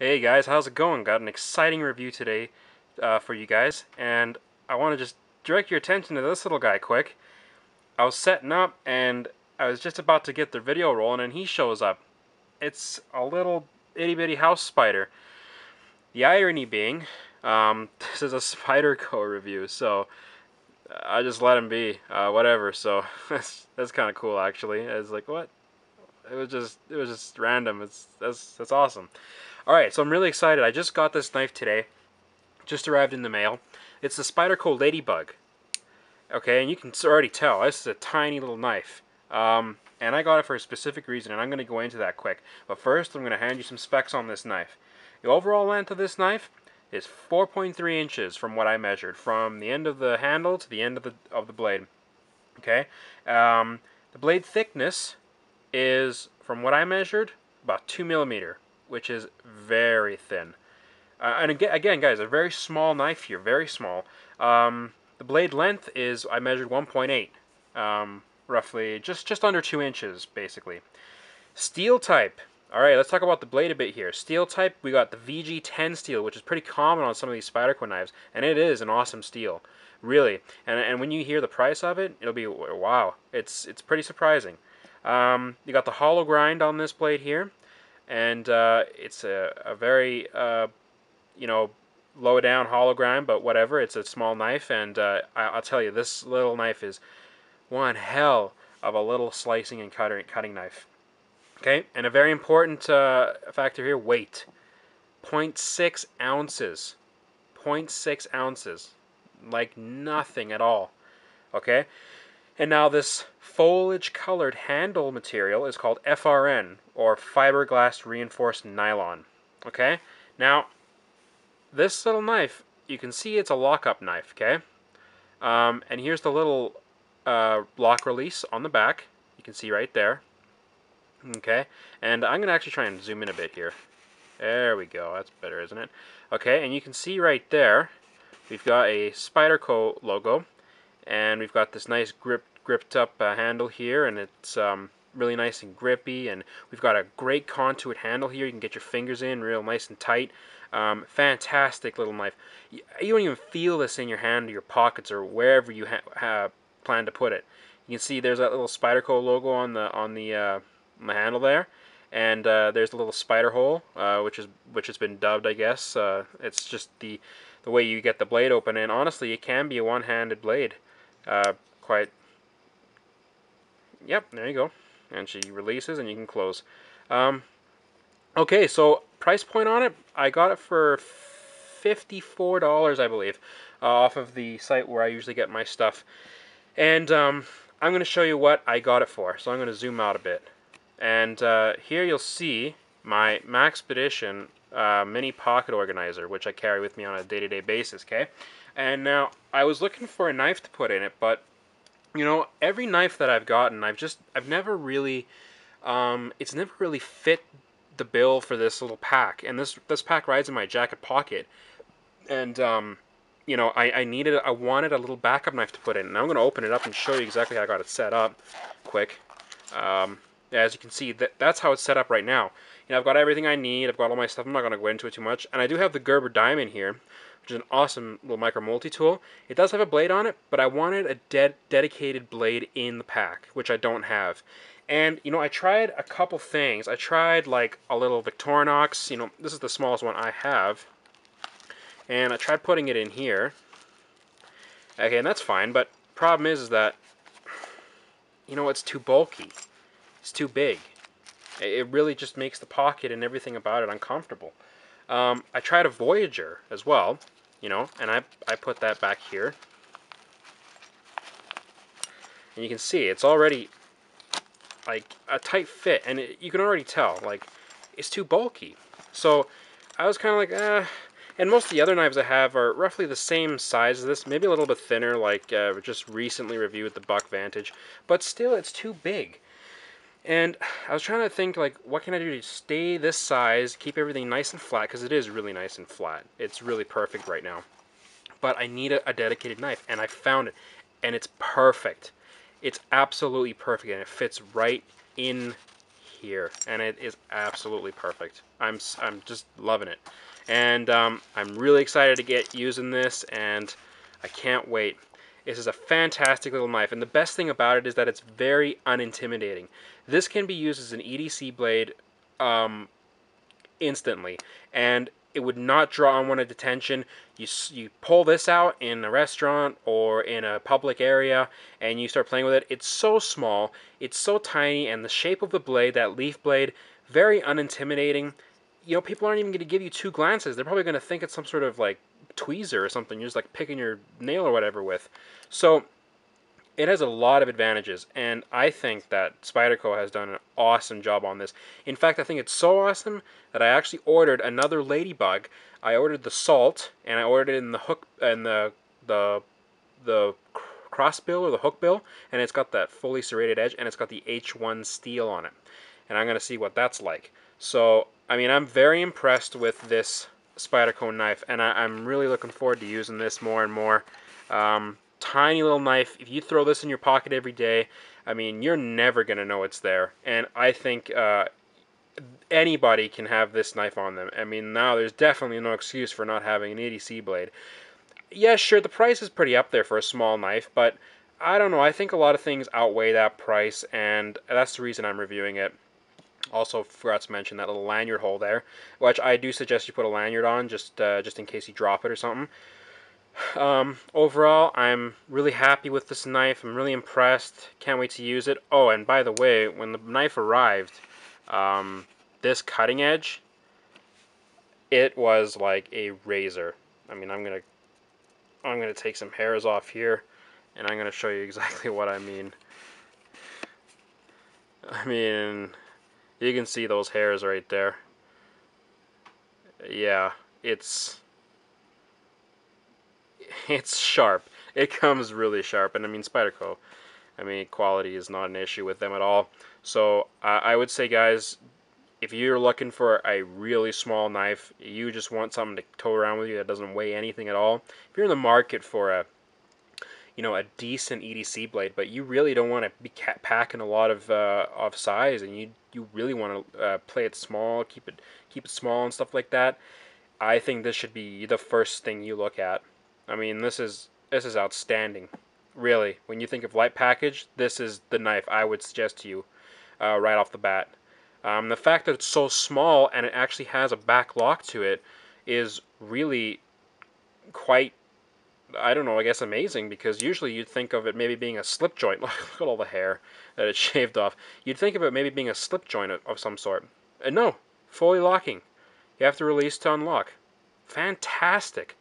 Hey guys, how's it going? Got an exciting review today for you guys, and I want to just direct your attention to this little guy quick. I was setting up, and I was just about to get the video rolling, and he shows up. It's a little itty-bitty house spider. The irony being, this is a Spyderco review, so I just let him be, whatever. So that's kind of cool, actually. It's like, what? It was just random. That's awesome. All right, so I'm really excited. I just got this knife today. Just arrived in the mail. It's the spyderco ladybug. Okay, and you can already tell this is a tiny little knife. And I got it for a specific reason, and I'm going to go into that quick. But first, I'm going to hand you some specs on this knife. The overall length of this knife is 4.3 inches from what I measured, from the end of the handle to the end of the blade. Okay, the blade thickness is, from what I measured, about 2 millimeter, which is very thin. And again, guys, a very small knife here, very small. The blade length is, I measured 1.8, roughly just under 2 inches, basically. Steel type. All right, let's talk about the blade a bit here. Steel type, we got the VG10 steel, which is pretty common on some of these Spyderco knives, and it is an awesome steel, really. And when you hear the price of it, it'll be wow. It's pretty surprising. You got the hollow grind on this blade here, and it's a very low down hollow grind, but whatever. It's a small knife, and I'll tell you, this little knife is one hell of a little slicing and cutting knife. Okay, and a very important factor here: weight. 0.6 ounces. 0.6 ounces, like nothing at all. Okay. And now this foliage colored handle material is called FRN, or fiberglass reinforced nylon. Okay? Now, this little knife, you can see it's a lockup knife, okay? And here's the little lock release on the back. You can see right there. Okay? And I'm going to actually try and zoom in a bit here. There we go. That's better, isn't it? Okay, and you can see right there, we've got a Spyderco logo. And we've got this nice gripped up handle here, and it's really nice and grippy, and we've got a great contoured handle here. You can get your fingers in real nice and tight. Fantastic little knife. You don't even feel this in your hand or your pockets or wherever you plan to put it. You can see there's that little Spyderco logo on the handle there, and there's a little spider hole, which has been dubbed, I guess. It's just the way you get the blade open, and honestly, it can be a one-handed blade. Yep, there you go. And she releases, and you can close. Okay, so price point on it, I got it for $54, I believe, off of the site where I usually get my stuff. And I'm going to show you what I got it for. So I'm going to zoom out a bit. And here you'll see my Maxpedition mini pocket organizer, which I carry with me on a day-to-day basis, okay? And now, I was looking for a knife to put in it, but, you know, every knife that I've gotten, I've never really, it's never really fit the bill for this little pack. And this pack rides in my jacket pocket. And, you know, I wanted a little backup knife to put in. And I'm going to open it up and show you exactly how I got it set up quick. As you can see, that's how it's set up right now. You know, I've got everything I need. I've got all my stuff. I'm not going to go into it too much. And I do have the Gerber Diamond here, which is an awesome little micro multi-tool. It does have a blade on it, but I wanted a dedicated blade in the pack, which I don't have. And, you know, I tried a couple things. I tried, like, a little Victorinox. You know, this is the smallest one I have. And I tried putting it in here. Okay, and that's fine, but problem is that, you know, it's too bulky. It's too big. It really just makes the pocket and everything about it uncomfortable. I tried a Voyager as well, you know, and I put that back here. And you can see it's already like a tight fit, and you can already tell, like, it's too bulky. So I was kind of like, and most of the other knives I have are roughly the same size as this, maybe a little bit thinner, like just recently reviewed the Buck Vantage, but still it's too big. And I was trying to think, like, what can I do to stay this size, keep everything nice and flat, because it is really nice and flat. It's really perfect right now. But I need a dedicated knife, and I found it, and it's perfect. It's absolutely perfect, and it fits right in here, and it is absolutely perfect. I'm just loving it, and I'm really excited to get using this, and I can't wait. This is a fantastic little knife, and the best thing about it is that it's very unintimidating. This can be used as an EDC blade instantly, and it would not draw unwanted attention. You pull this out in a restaurant or in a public area, and you start playing with it. It's so small, it's so tiny, and the shape of the blade, that leaf blade, very unintimidating. You know, people aren't even going to give you two glances. They're probably going to think it's some sort of like tweezer or something. You're just like picking your nail or whatever with. So it has a lot of advantages, and I think that Spyderco has done an awesome job on this. In fact, I think it's so awesome that I actually ordered another ladybug. I ordered the salt, and I ordered it in the hook and the cross bill or the hook bill, and it's got that fully serrated edge, and it's got the H1 steel on it. And I'm gonna see what that's like. So, I mean, I'm very impressed with this Spyderco knife, and I'm really looking forward to using this more and more. Tiny little knife. If you throw this in your pocket every day, I mean, you're never going to know it's there. And I think anybody can have this knife on them. I mean, now there's definitely no excuse for not having an EDC blade. Yeah, sure, the price is pretty up there for a small knife, but I don't know. I think a lot of things outweigh that price, and that's the reason I'm reviewing it. Also, forgot to mention that little lanyard hole there, which I do suggest you put a lanyard on just in case you drop it or something. Overall, I'm really happy with this knife. I'm really impressed. Can't wait to use it. Oh, and by the way, when the knife arrived, this cutting edge, it was like a razor. I mean, I'm gonna take some hairs off here, and I'm gonna show you exactly what I mean. I mean, you can see those hairs right there. Yeah, it's sharp. It comes really sharp, and I mean Spyderco. I mean, quality is not an issue with them at all. So I would say, guys, if you're looking for a really small knife, you just want something to tow around with you that doesn't weigh anything at all. If you're in the market for a decent EDC blade, but you really don't want to be packing a lot of size, and you really want to play it small, keep it small and stuff like that, I think this should be the first thing you look at. I mean, this is outstanding. Really, when you think of light package, this is the knife I would suggest to you right off the bat. The fact that it's so small and it actually has a back lock to it is really quite, I don't know, I guess amazing, because usually you'd think of it maybe being a slip joint. Look at all the hair that it shaved off. You'd think of it maybe being a slip joint of some sort. And no, fully locking. You have to release to unlock. Fantastic.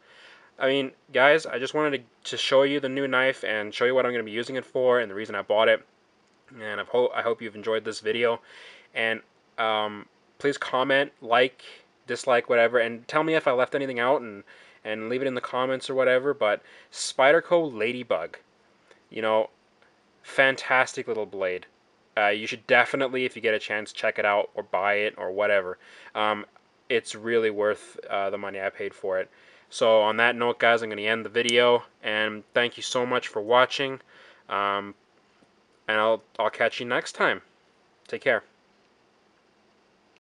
I mean, guys, I just wanted to show you the new knife and show you what I'm going to be using it for and the reason I bought it. And I hope you've enjoyed this video. And please comment, like, dislike, whatever, and tell me if I left anything out, and leave it in the comments or whatever. But Spyderco Ladybug, you know, fantastic little blade. You should definitely, if you get a chance, check it out or buy it or whatever. It's really worth the money I paid for it. So on that note, guys, I'm going to end the video, and thank you so much for watching, and I'll catch you next time. Take care.